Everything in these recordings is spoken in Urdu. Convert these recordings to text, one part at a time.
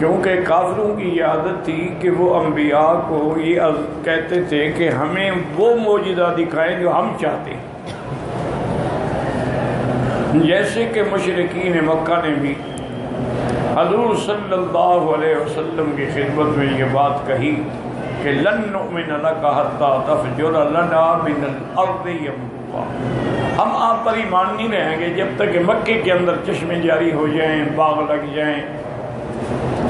کیونکہ کافروں کی یہ عادت تھی کہ وہ انبیاء کو یہ کہتے تھے کہ ہمیں وہ معجزہ دکھائیں جو ہم چاہتے ہیں، جیسے کہ مشرکین مکہ نے بھی حضور صلی اللہ علیہ وسلم کی خدمت میں یہ بات کہی کہ لن نؤمن لک حتی تفجر لنا من الارض ینبوعا، ہم آپ پر ایمان نہیں رہیں گے جب تک کہ مکے کے اندر چشمے جاری ہو جائیں، باغ لگ جائیں،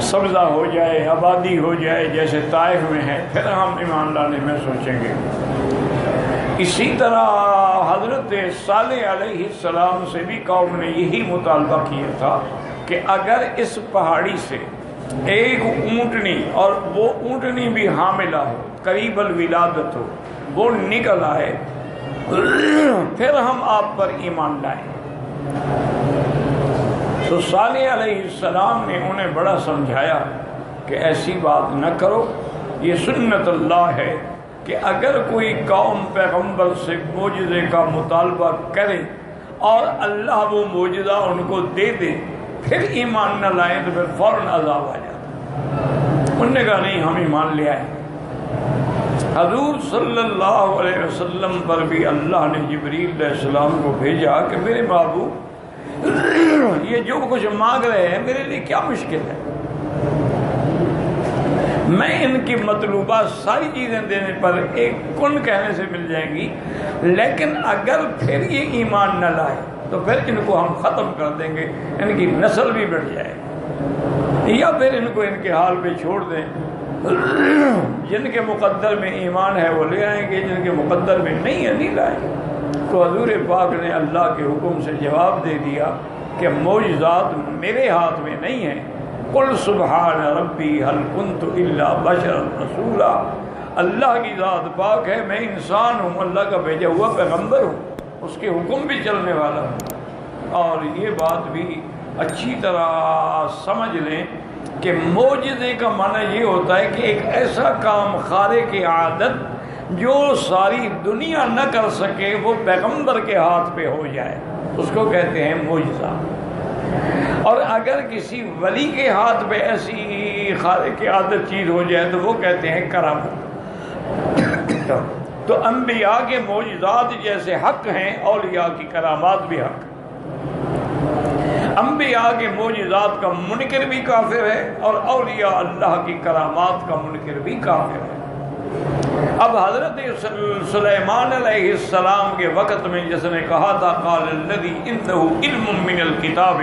سبزہ ہو جائے، آبادی ہو جائے جیسے طائف میں ہے، پھر ہم ایمان لانے میں سوچیں گے۔ اسی طرح حضرت صالح علیہ السلام سے بھی قوم نے یہی مطالبہ کیا تھا کہ اگر اس پہاڑی سے ایک اونٹنی، اور وہ اونٹنی بھی حاملہ ہو، قریب الولادت ہو، وہ نکل آئے پھر ہم آپ پر ایمان لائیں۔ تو صالح علیہ السلام نے انہیں بڑا سمجھایا کہ ایسی بات نہ کرو، یہ سنت اللہ ہے کہ اگر کوئی قوم پیغمبر سے معجزے کا مطالبہ کرے اور اللہ وہ معجزہ ان کو دے دے، پھر ایمان نہ لائیں تو پھر فوراً عذاب آ جاتا۔ انہوں نے کہا نہیں، ہم ایمان لے آئے۔ حضور صلی اللہ علیہ وسلم پر بھی اللہ نے جبریل علیہ السلام کو بھیجا کہ میرے محبوب یہ جو کچھ مانگ رہے ہیں میرے لیے کیا مشکل ہے، میں ان کی مطلوبہ ساری چیزیں دینے پر ایک کن کہنے سے مل جائیں گی، لیکن اگر پھر یہ ایمان نہ لائے تو پھر ان کو ہم ختم کر دیں گے، ان کی نسل بھی بڑھ جائے، یا پھر ان کو ان کے حال پہ چھوڑ دیں۔ جن کے مقدر میں ایمان ہے وہ لے آئیں گے، جن کے مقدر میں نہیں ہے نہیں لائیں گے۔ تو حضور پاک نے اللہ کے حکم سے جواب دے دیا کہ معجزات میرے ہاتھ میں نہیں ہیں۔ قل سبحان ربی هل كنت الا بشرا رسولا، اللہ کی ذات پاک ہے، میں انسان ہوں، اللہ کا بھیجا ہوا پیغمبر ہوں، اس کے حکم بھی چلنے والا ہوں۔ اور یہ بات بھی اچھی طرح سمجھ لیں کہ معجزے کا معنی یہ ہوتا ہے کہ ایک ایسا کام خارق عادت جو ساری دنیا نہ کر سکے وہ پیغمبر کے ہاتھ پہ ہو جائے، اس کو کہتے ہیں معجزہ۔ اور اگر کسی ولی کے ہاتھ پہ ایسی خارق عادت چیز ہو جائے تو وہ کہتے ہیں کرامت۔ تو انبیاء کے معجزات جیسے حق ہیں، اولیاء کی کرامات بھی حق۔ انبیاء کے معجزات کا منکر بھی کافر ہے اور اولیاء اللہ کی کرامات کا منکر بھی کافر ہے۔ اب حضرت سلیمان علیہ السلام کے وقت میں جس نے کہا تھا قال الذی عنده علم من الکتاب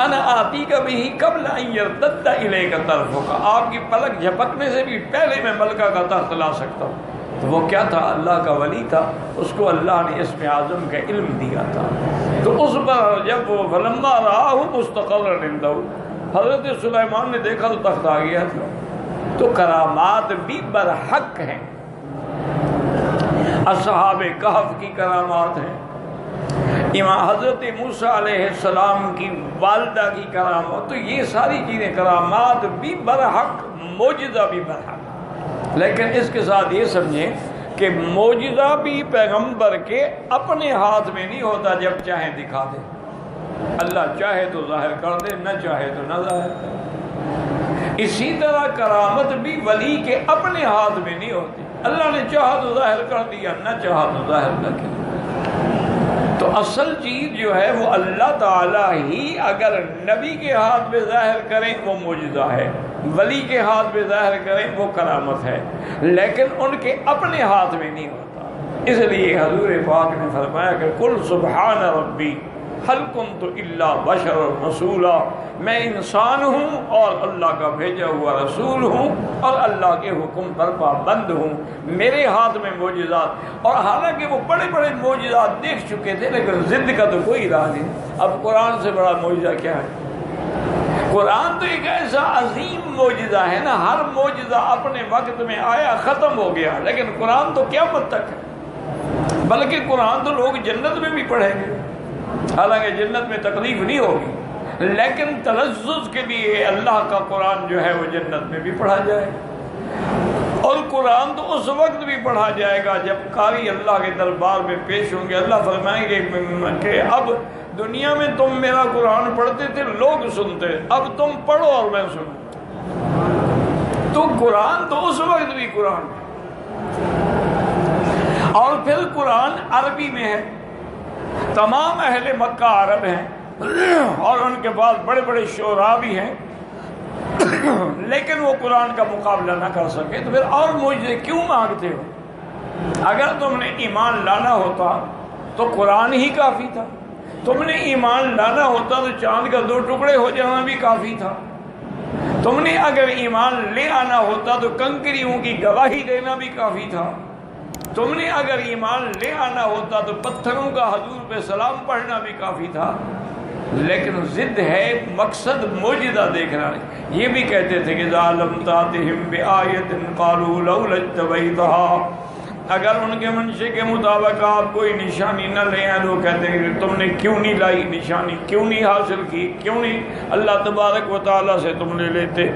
انا آتیک بہ قبل ان یرتد الیک طرفک، آپ کی پلک جھپکنے سے بھی پہلے میں ملکہ کا تخت لا سکتا ہوں۔ تو وہ کیا تھا؟ اللہ کا ولی تھا، اس کو اللہ نے اسم اعظم کا علم دیا تھا۔ تو اس پر جب وہ فلما رآہ مستقرا عنده، حضرت سلیمان نے دیکھا تو تخت آ گیا تھا۔ تو کرامات بھی برحق ہیں، اصحاب کہف کی کرامات ہیں، امام حضرت موسیٰ علیہ السلام کی والدہ کی کرامات، تو یہ ساری چیزیں کرامات بھی برحق، معجزہ بھی برحق۔ لیکن اس کے ساتھ یہ سمجھیں کہ معجزہ بھی پیغمبر کے اپنے ہاتھ میں نہیں ہوتا، جب چاہیں دکھا دے، اللہ چاہے تو ظاہر کر دے، نہ چاہے تو نہ ظاہر کر دے۔ اسی طرح کرامت بھی ولی کے اپنے ہاتھ میں نہیں ہوتی، اللہ نے چاہا تو ظاہر کر دیا، نہ چاہا تو ظاہر نہ کیا۔ تو اصل چیز جو ہے وہ اللہ تعالیٰ ہی اگر نبی کے ہاتھ میں ظاہر کریں وہ معجزہ ہے، ولی کے ہاتھ میں ظاہر کریں وہ کرامت ہے، لیکن ان کے اپنے ہاتھ میں نہیں ہوتا۔ اس لیے حضور پاک نے فرمایا کہ قل سبحان ربی هل كنت الا بشر رسولا، میں انسان ہوں اور اللہ کا بھیجا ہوا رسول ہوں اور اللہ کے حکم پر پابند ہوں، میرے ہاتھ میں معجزات۔ اور حالانکہ وہ بڑے بڑے معجزات دیکھ چکے تھے لیکن ضد کا تو کوئی راہ نہیں۔ اب قرآن سے بڑا معجزہ کیا ہے؟ قرآن تو ایک ایسا عظیم معجزہ ہے نا، ہر معجزہ اپنے وقت میں آیا ختم ہو گیا، لیکن قرآن تو قیامت تک ہے، بلکہ قرآن تو لوگ جنت میں بھی پڑھیں گے، حالانکہ جنت میں تکلیف نہیں ہوگی، لیکن تلذذ کے لیے اللہ کا قرآن جو ہے وہ جنت میں بھی پڑھا جائے۔ اور قرآن تو اس وقت بھی پڑھا جائے گا جب قاری اللہ کے دربار میں پیش ہوں گے، اللہ فرمائیں گے کہ اب دنیا میں تم میرا قرآن پڑھتے تھے، لوگ سنتے، اب تم پڑھو اور میں سنوں۔ تو قرآن تو اس وقت بھی قرآن ہے، اور پھر قرآن عربی میں ہے، تمام اہل مکہ عرب ہیں اور ان کے پاس بڑے بڑے شعراء بھی ہیں، لیکن وہ قرآن کا مقابلہ نہ کر سکے، تو پھر اور معجزے کیوں مانگتے ہو؟ اگر تم نے ایمان لانا ہوتا تو قرآن ہی کافی تھا، تم نے ایمان لانا ہوتا تو چاند کا 2 ٹکڑے ہو جانا بھی کافی تھا، تم نے اگر ایمان لے آنا ہوتا تو کنکریوں کی گواہی دینا بھی کافی تھا، تم نے اگر ایمان لے آنا ہوتا تو پتھروں کا حضور پہ سلام پڑھنا بھی کافی تھا، لیکن ضد ہے، مقصد معجزہ دیکھنا۔ یہ بھی کہتے تھے کہ ذا لم تاتہم بآیۃ قالوا لولا اجتبیتھا، اگر ان کے منشے کے مطابق آپ کوئی نشانی نہ لے آئے تو کہتے ہیں کہ تم نے کیوں نہیں لائی نشانی، کیوں نہیں حاصل کی، کیوں نہیں اللہ تبارک و تعالیٰ سے تم نے لیتے۔